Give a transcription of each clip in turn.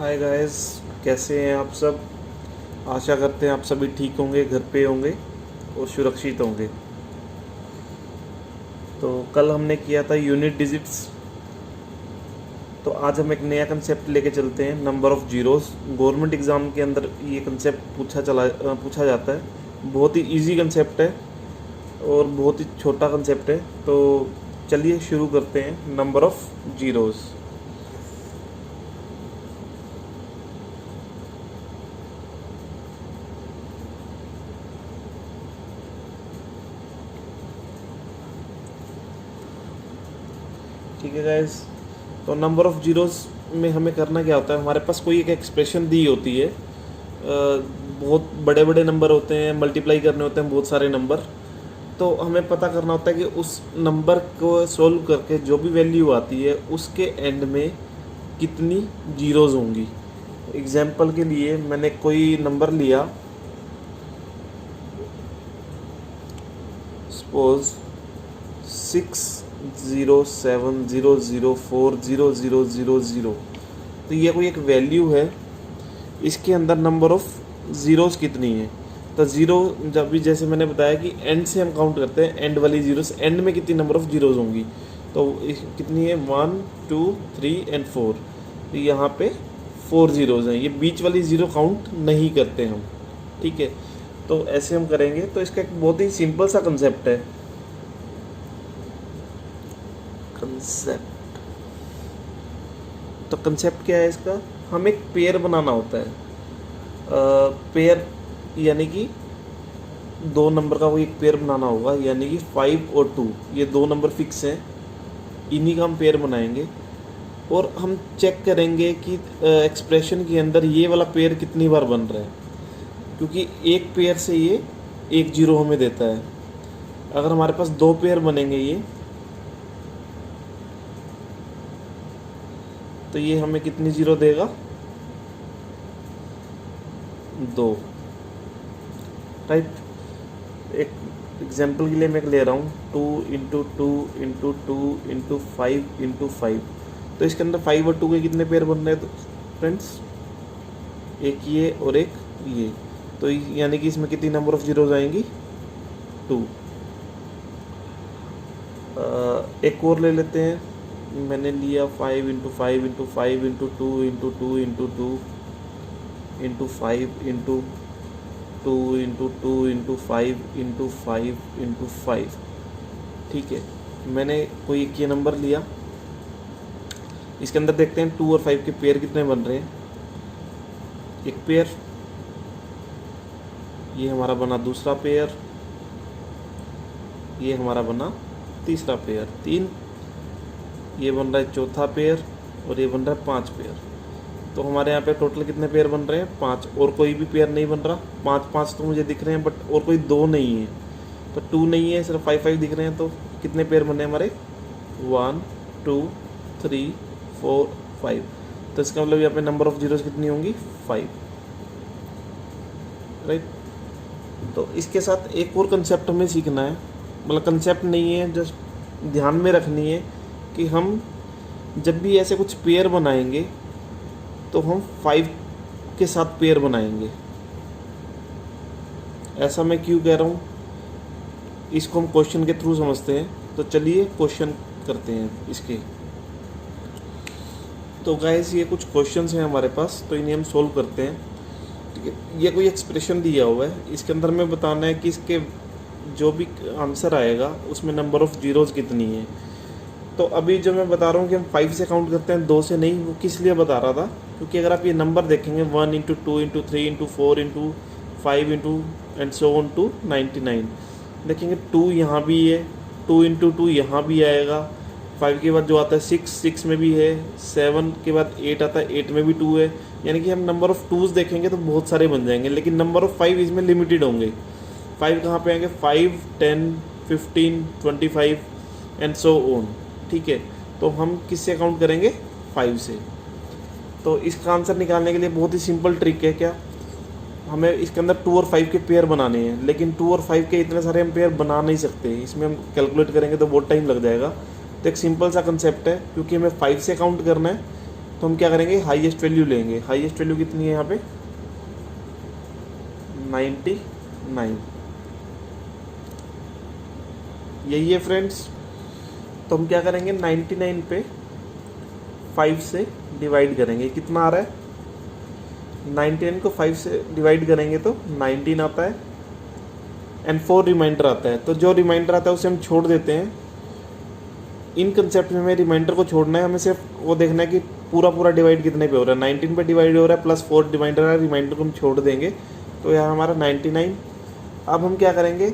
Hi guys, कैसे हैं आप सब। आशा करते हैं आप सभी ठीक होंगे, घर पे होंगे और सुरक्षित होंगे। तो कल हमने किया था यूनिट डिजिट्स। तो आज हम एक नया कंसेप्ट लेके चलते हैं, number of zeros. Government exam के अंदर ये कंसेप्ट पूछा जाता है। बहुत ही इजी कंसेप्ट है और बहुत ही छोटा कंसेप्ट है। तो चलिए शुरू करते हैं, नंबर ऑफ़ जीरोस। ठीक है गाइस, तो नंबर ऑफ़ जीरोस में हमें करना क्या होता है। हमारे पास कोई एक एक्सप्रेशन दी होती है, बहुत बड़े बड़े नंबर होते हैं, मल्टीप्लाई करने होते हैं बहुत सारे नंबर। तो हमें पता करना होता है कि उस नंबर को सॉल्व करके जो भी वैल्यू आती है उसके एंड में कितनी जीरोज़ होंगी। एग्जाम्पल के लिए मैंने कोई नंबर लिया, सपोज 607004000। तो ये कोई एक वैल्यू है, इसके अंदर नंबर ऑफ़ ज़ीरोज़ कितनी है। तो ज़ीरो जब भी, जैसे मैंने बताया कि एंड से हम काउंट करते हैं, एंड वाली ज़ीरोज़, एंड में कितनी नंबर ऑफ़ ज़ीरोज़ होंगी। तो कितनी है, 1 2 3 एंड 4। तो यहाँ पे 4 ज़ीरोज़ हैं, ये बीच वाली ज़ीरो काउंट नहीं करते हम। ठीक है, तो ऐसे हम करेंगे। तो इसका एक बहुत ही सिंपल सा कंसेप्ट है। कंसेप्ट, तो कंसेप्ट क्या है इसका, हम एक पेयर बनाना होता है। पेयर यानी कि दो नंबर का कोई एक पेयर बनाना होगा, यानी कि 5 और 2, ये दो नंबर फिक्स हैं, इन्हीं का हम पेयर बनाएंगे। और हम चेक करेंगे कि एक्सप्रेशन के अंदर ये वाला पेयर कितनी बार बन रहा है, क्योंकि एक पेयर से ये एक जीरो हमें देता है। अगर हमारे पास दो पेयर बनेंगे ये, तो ये हमें कितनी जीरो देगा, 2। राइट, एक एग्जांपल के लिए मैं ले रहा हूँ 2 इंटू 2 इंटू 2 इंटू 5 इंटू 5। तो इसके अंदर 5 और 2 के कितने पेयर बन रहे हैं फ्रेंड्स, एक ये और एक ये। तो यानी कि इसमें कितनी नंबर ऑफ जीरोज आएंगी, 2। एक और ले लेते हैं, मैंने लिया 5 into 5 into 5 into 2 into 2 into 2 into 5 into 2 into 2 into 5 into 5 into 5। ठीक है, मैंने कोई एक ये नंबर लिया, इसके अंदर देखते हैं 2 और 5 के पेयर कितने बन रहे हैं। एक पेयर, ये हमारा बना दूसरा पेयर, ये हमारा बना तीसरा पेयर, 3। ये बन रहा है चौथा पेयर और ये बन रहा है 5 पेयर। तो हमारे यहाँ पे टोटल कितने पेयर बन रहे हैं, 5। और कोई भी पेयर नहीं बन रहा, 5 तो मुझे दिख रहे हैं, बट और कोई 2 नहीं है, तो 2 नहीं है, सिर्फ 5 दिख रहे हैं। तो कितने पेयर बने हमारे, 1 2 3 4 5। तो इसका मतलब यहाँ पे नंबर ऑफ जीरोस कितनी होंगी, 5। राइट, तो इसके साथ एक और कंसेप्ट हमें सीखना है, मतलब कंसेप्ट नहीं है, जस्ट ध्यान में रखनी है कि हम जब भी ऐसे कुछ पेयर बनाएंगे तो हम 5 के साथ पेयर बनाएंगे। ऐसा मैं क्यों कह रहा हूँ, इसको हम क्वेश्चन के थ्रू समझते हैं। तो चलिए क्वेश्चन करते हैं इसके। तो गाइस, ये कुछ क्वेश्चंस हैं हमारे पास, तो इन्हें हम सोल्व करते हैं। ठीक है, ये कोई एक्सप्रेशन दिया हुआ है, इसके अंदर हमें बताना है कि इसके जो भी आंसर आएगा उसमें नंबर ऑफ़ जीरोज़ कितनी है। तो अभी जो मैं बता रहा हूँ कि हम 5 से काउंट करते हैं, 2 से नहीं, वो किस लिए बता रहा था, क्योंकि अगर आप ये नंबर देखेंगे 1 into 2 into 3 into 4 into 5 into and so on to 99, देखेंगे 2 यहाँ भी है, 2 इंटू 2 यहाँ भी आएगा, 5 के बाद जो आता है 6 में भी है, 7 के बाद 8 आता है, 8 में भी 2 है। यानी कि हम नंबर ऑफ़ टूज़ देखेंगे तो बहुत सारे बन जाएंगे, लेकिन नंबर ऑफ़ 5 इसमें लिमिटेड होंगे। 5 कहाँ पे आएंगे, 5 10 15 25 एंड सो ऑन। ठीक है, तो हम किससे काउंट करेंगे, 5 से। तो इसका आंसर निकालने के लिए बहुत ही सिंपल ट्रिक है, क्या, हमें इसके अंदर 2 और 5 के पेयर बनाने हैं, लेकिन 2 और 5 के इतने सारे हम पेयर बना नहीं सकते, इसमें हम कैलकुलेट करेंगे तो बहुत टाइम लग जाएगा। तो एक सिंपल सा कंसेप्ट है, क्योंकि हमें 5 से काउंट करना है, तो हम क्या करेंगे, हाईएस्ट वैल्यू लेंगे। हाईएस्ट वैल्यू कितनी है यहाँ पे, 99, यही है फ्रेंड्स। तो हम क्या करेंगे, 99 पे 5 से डिवाइड करेंगे, कितना आ रहा है, 99 को 5 से डिवाइड करेंगे तो 19 आता है एंड 4 रिमाइंडर आता है। तो जो रिमाइंडर आता है उसे हम छोड़ देते हैं। इन कंसेप्ट में हमें रिमाइंडर को छोड़ना है, हमें सिर्फ वो देखना है कि पूरा पूरा डिवाइड कितने पे हो रहा है। 19 पे डिवाइड हो रहा है प्लस 4 रिमाइंडर है, रिमाइंडर को हम छोड़ देंगे तो यहाँ हमारा 99। अब हम क्या करेंगे,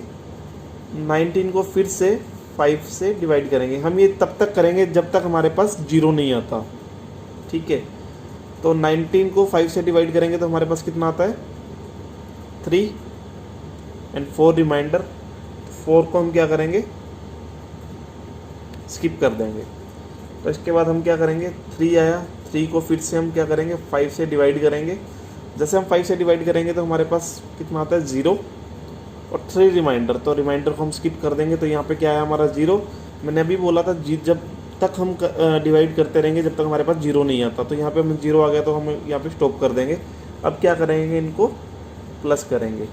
19 को फिर से 5 से डिवाइड करेंगे। हम ये तब तक करेंगे जब तक हमारे पास 0 नहीं आता, ठीक है। तो 19 को 5 से डिवाइड करेंगे तो हमारे पास कितना आता है, 3 एंड 4 रिमाइंडर। 4 को हम क्या करेंगे, स्किप कर देंगे। तो इसके बाद हम क्या करेंगे, 3 आया, 3 को फिर से हम क्या करेंगे, 5 से डिवाइड करेंगे। जैसे हम 5 से डिवाइड करेंगे तो हमारे पास कितना आता है, 0 और 3 रिमाइंडर। तो रिमाइंडर को हम स्किप कर देंगे तो यहाँ पे क्या है हमारा 0। मैंने अभी बोला था जब तक हम डिवाइड करते रहेंगे जब तक हमारे पास 0 नहीं आता। तो यहाँ पे हम 0 आ गया तो हम यहाँ पे स्टॉप कर देंगे। अब क्या करेंगे, इनको प्लस करेंगे।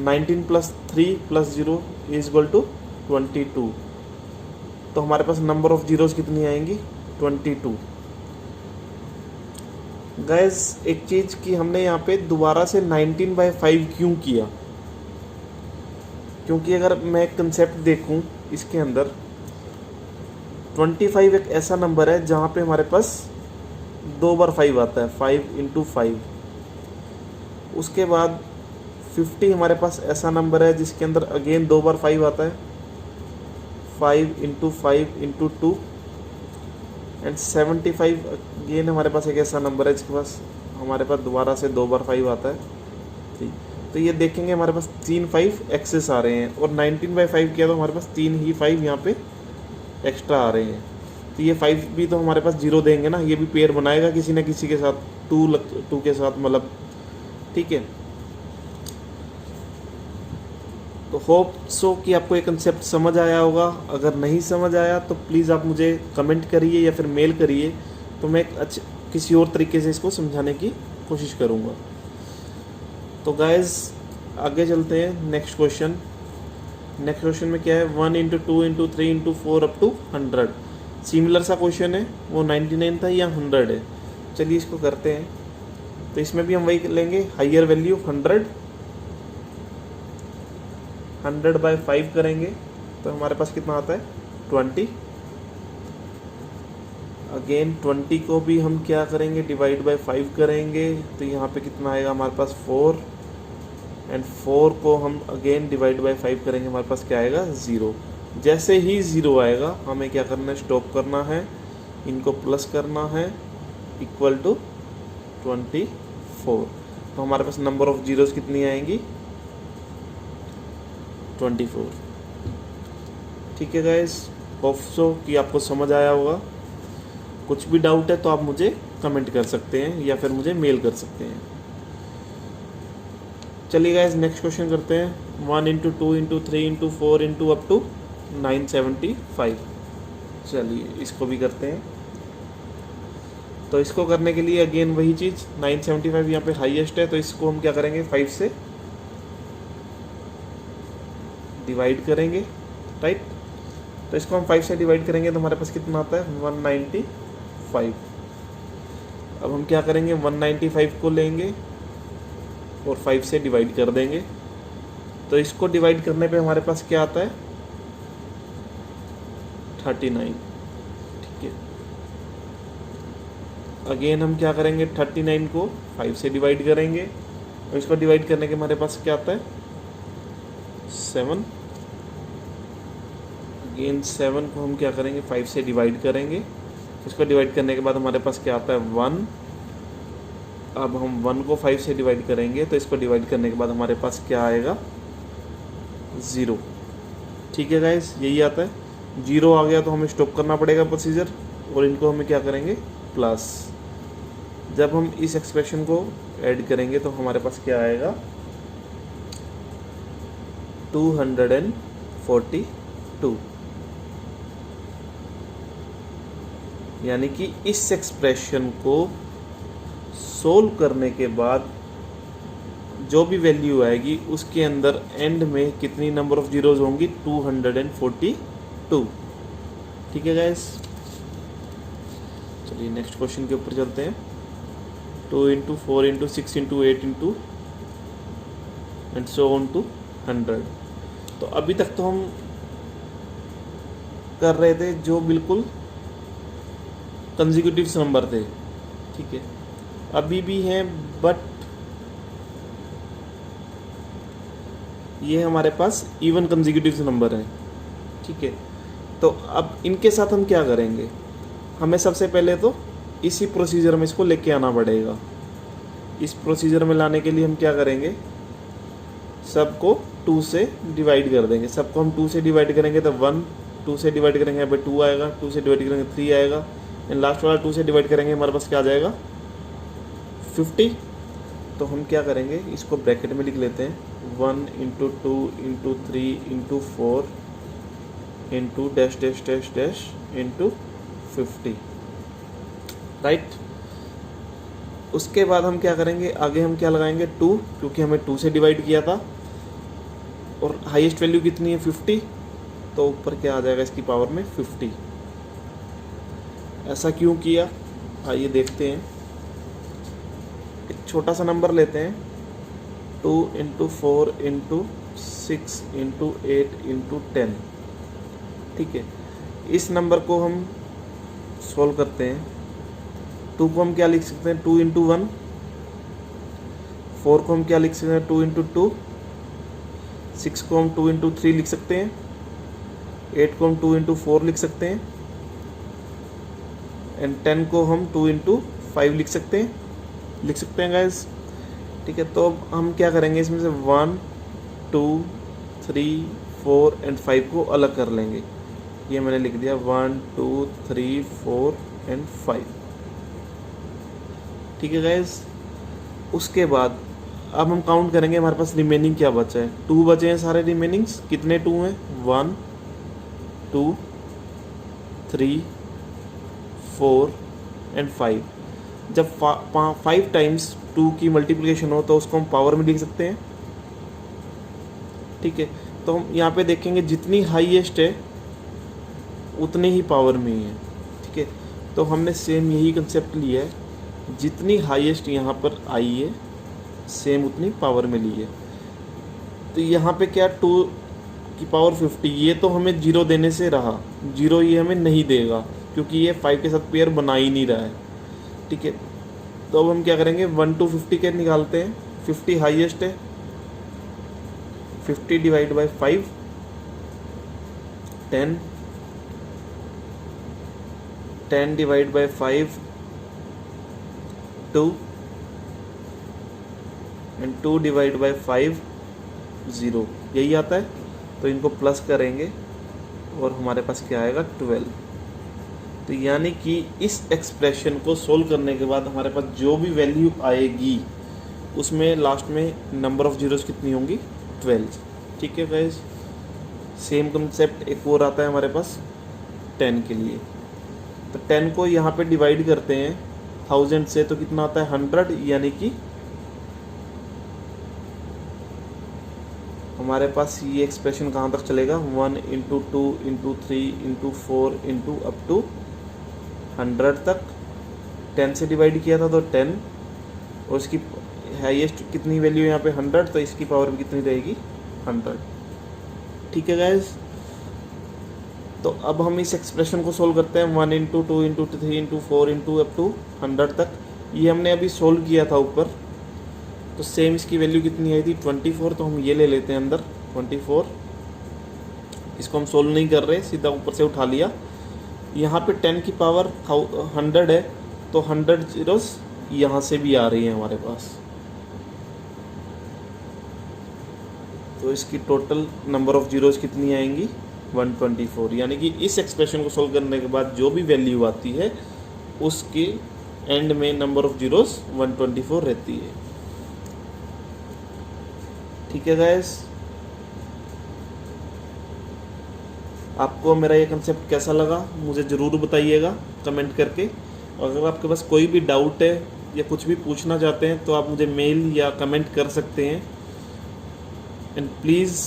19 plus 3 plus 0 is equal to 22। तो हमारे पास नंबर ऑफ जीरोस कितनी आएंगी, 22। गाइस एक चीज़ कि हमने यहाँ पे दोबारा से 19/5 क्यों किया, क्योंकि अगर मैं कंसेप्ट देखूँ इसके अंदर 25 एक ऐसा नंबर है जहाँ पे हमारे पास 2 बार 5 आता है, 5 × 5। उसके बाद 50 हमारे पास ऐसा नंबर है जिसके अंदर अगेन 2 बार 5 आता है, 5 × 5 × 2 एंड 75 अगेन हमारे पास एक ऐसा नंबर है जिसके पास हमारे पास दोबारा से 2 बार 5 आता है, ठीक। तो ये देखेंगे हमारे पास 3 5 एक्सेस आ रहे हैं और 19/5 किया तो हमारे पास 3 ही 5 यहाँ पे एक्स्ट्रा आ रहे हैं। तो ये 5 भी तो हमारे पास 0 देंगे ना, ये भी पेयर बनाएगा किसी न किसी के साथ, 2 के साथ मतलब, ठीक है। तो होप सो कि आपको ये कंसेप्ट समझ आया होगा। अगर नहीं समझ आया तो प्लीज़ आप मुझे कमेंट करिए या फिर मेल करिए, तो मैं किसी और तरीके से इसको समझाने की कोशिश करूँगा। तो गाइस आगे चलते हैं नेक्स्ट क्वेश्चन। नेक्स्ट क्वेश्चन में क्या है, 1 × 2 × 3 × 4 अप टू 100। सिमिलर सा क्वेश्चन है, वो 99 था या 100 है। चलिए इसको करते हैं। तो इसमें भी हम वही लेंगे, हाइयर वैल्यू 100/5 करेंगे तो हमारे पास कितना आता है, 20। अगेन 20 को भी हम क्या करेंगे, डिवाइड बाय 5 करेंगे तो यहाँ पे कितना आएगा हमारे पास 4 एंड 4 को हम अगेन डिवाइड बाय 5 करेंगे, हमारे पास क्या आएगा, 0। जैसे ही 0 आएगा हमें क्या करना है, स्टॉप करना है, इनको प्लस करना है, इक्वल टू 24। तो हमारे पास नंबर ऑफ जीरोस कितनी आएंगी, 24। ठीक है गाइस, होप सो कि आपको समझ आया होगा। कुछ भी डाउट है तो आप मुझे कमेंट कर सकते हैं या फिर मुझे मेल कर सकते हैं। चलिए गाइस नेक्स्ट क्वेश्चन करते हैं। 1 × 2 × 3 × 4 × अप टू 975। चलिए इसको भी करते हैं। तो इसको करने के लिए अगेन वही चीज़, 975 यहाँ पे हाईएस्ट है तो इसको हम क्या करेंगे, 5 से डिवाइड करेंगे, राइट। तो इसको हम 5 से डिवाइड करेंगे तो हमारे पास कितना आता है, 195। अब हम क्या करेंगे, 195 को लेंगे और 5 से डिवाइड कर देंगे। तो इसको डिवाइड करने पे हमारे पास क्या आता है, 39। ठीक है, अगेन हम क्या करेंगे, 39 को 5 से डिवाइड करेंगे और इसको डिवाइड करने के हमारे पास क्या आता है, 7। अगेन 7 को हम क्या करेंगे, 5 से डिवाइड करेंगे। इसको डिवाइड करने के बाद हमारे पास क्या आता है, 1। अब हम 1 को 5 से डिवाइड करेंगे तो इसको डिवाइड करने के बाद हमारे पास क्या आएगा, 0। ठीक है गाइस, यही आता है। 0 आ गया तो हमें स्टॉप करना पड़ेगा प्रोसीजर और इनको हमें क्या करेंगे, प्लस। जब हम इस एक्सप्रेशन को ऐड करेंगे तो हमारे पास क्या आएगा, 242। यानी कि इस एक्सप्रेशन को सोल्व करने के बाद जो भी वैल्यू आएगी उसके अंदर एंड में कितनी नंबर ऑफ जीरोज होंगी, 242। ठीक है गाइस, चलिए नेक्स्ट क्वेश्चन के ऊपर चलते हैं। 2 into 4 into 6 into 8 into and so on to 100। तो अभी तक तो हम कर रहे थे जो बिल्कुल कंसेक्यूटिव नंबर थे, ठीक है, अभी भी हैं, बट ये हमारे पास इवन कंसेक्यूटिव नंबर हैं, ठीक है। तो अब इनके साथ हम क्या करेंगे, हमें सबसे पहले तो इसी प्रोसीजर में इसको लेके आना पड़ेगा। इस प्रोसीजर में लाने के लिए हम क्या करेंगे, सबको 2 से डिवाइड कर देंगे। सबको हम 2 से डिवाइड करेंगे तो 1, 2 से डिवाइड करेंगे यहाँ पे 2 आएगा, 2 से डिवाइड करेंगे 3 आएगा, एंड लास्ट वाला 2 से डिवाइड करेंगे हमारे पास क्या आ जाएगा, 50। तो हम क्या करेंगे, इसको ब्रैकेट में लिख लेते हैं, 1 into 2 into 3 into 4 into dash dash dash dash into 50, right. उसके बाद हम क्या करेंगे, आगे हम क्या लगाएंगे, 2, क्योंकि हमें 2 से डिवाइड किया था और हाईएस्ट वैल्यू कितनी है, 50। तो ऊपर क्या आ जाएगा इसकी पावर में, 50। ऐसा क्यों किया, आइए देखते हैं। एक छोटा सा नंबर लेते हैं, 2 इंटू 4 इंटू 6 इंटू 8 इंटू 10, ठीक है। इस नंबर को हम सॉल्व करते हैं। 2 को हम क्या लिख सकते हैं, 2 इंटू 1। 4 को हम क्या लिख सकते हैं, 2 इंटू 2। 6 को हम 2 इंटू 3 लिख सकते हैं। 8 को हम 2 इंटू 4 लिख सकते हैं, एंड 10 को हम 2 इंटू 5 लिख सकते हैं गाइस, ठीक है। तो अब हम क्या करेंगे, इसमें से 1 2 3 4 एंड 5 को अलग कर लेंगे। ये मैंने लिख दिया 1 2 3 4 एंड 5, ठीक है गाइस। उसके बाद अब हम काउंट करेंगे हमारे पास रिमेनिंग क्या बचा है, 2 बचे हैं सारे रिमेनिंग्स। कितने 2 हैं, 1 2 3 4 एंड 5। जब 5 टाइम्स 2 की मल्टीप्लिकेशन हो तो उसको हम पावर में लिख सकते हैं, ठीक है। तो हम यहाँ पे देखेंगे जितनी हाईएस्ट है उतनी ही पावर में ही है, ठीक है। तो हमने सेम यही कंसेप्ट लिया है, जितनी हाईएस्ट यहाँ पर आई है सेम उतनी पावर में ली है। तो यहाँ पे क्या, 2 की पावर 50, ये तो हमें 0 देने से रहा, 0 ये हमें नहीं देगा क्योंकि ये 5 के साथ पेयर बना ही नहीं रहा है, ठीक है। तो अब हम क्या करेंगे, 1 to 50 के निकालते हैं। 50 हाईएस्ट है, 50 divide by 5 10, 10 divide by 5 2, and 2 divide by 5 0, यही आता है। तो इनको प्लस करेंगे और हमारे पास क्या आएगा, 12। तो यानी कि इस एक्सप्रेशन को सोल्व करने के बाद हमारे पास जो भी वैल्यू आएगी उसमें लास्ट में नंबर ऑफ जीरोस कितनी होंगी, 12, ठीक है गाइस। सेम कंसेप्ट एक और आता है हमारे पास 10 के लिए। तो 10 को यहाँ पे डिवाइड करते हैं 1000 से, तो कितना आता है, 100। यानी कि हमारे पास ये एक्सप्रेशन कहाँ तक चलेगा, 1 into 2 into 3 into 4 into up to 100 तक। 10 से डिवाइड किया था तो 10, और इसकी हाईएस्ट कितनी वैल्यू यहाँ पे 100, तो इसकी पावर भी कितनी रहेगी, 100, ठीक है गाइस। तो अब हम इस एक्सप्रेशन को सोल्व करते हैं, 1 into 2 into 3 into 4 into up to 100 तक। ये हमने अभी सोल्व किया था ऊपर, तो सेम इसकी वैल्यू कितनी आई थी, 24। तो हम ये ले लेते हैं अंदर 24, इसको हम सोल्व नहीं कर रहे, सीधा ऊपर से उठा लिया। यहाँ पे 10 की पावर 100 है, तो 100 जीरोस यहाँ से भी आ रही है हमारे पास। तो इसकी टोटल नंबर ऑफ जीरोस कितनी आएंगी, 124। यानी कि इस एक्सप्रेशन को सोल्व करने के बाद जो भी वैल्यू आती है उसके एंड में नंबर ऑफ जीरोस 124 रहती है, ठीक है गाइस। आपको मेरा ये कंसेप्ट कैसा लगा मुझे ज़रूर बताइएगा। कमेंट करके। और अगर आपके पास कोई भी डाउट है या कुछ भी पूछना चाहते हैं तो आप मुझे मेल या कमेंट कर सकते हैं। And please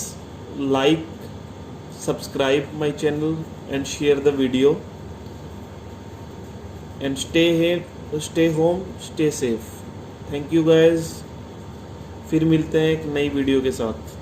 like, subscribe my channel and share the video and stay home, stay safe. Thank you guys, फिर मिलते हैं एक नई वीडियो के साथ।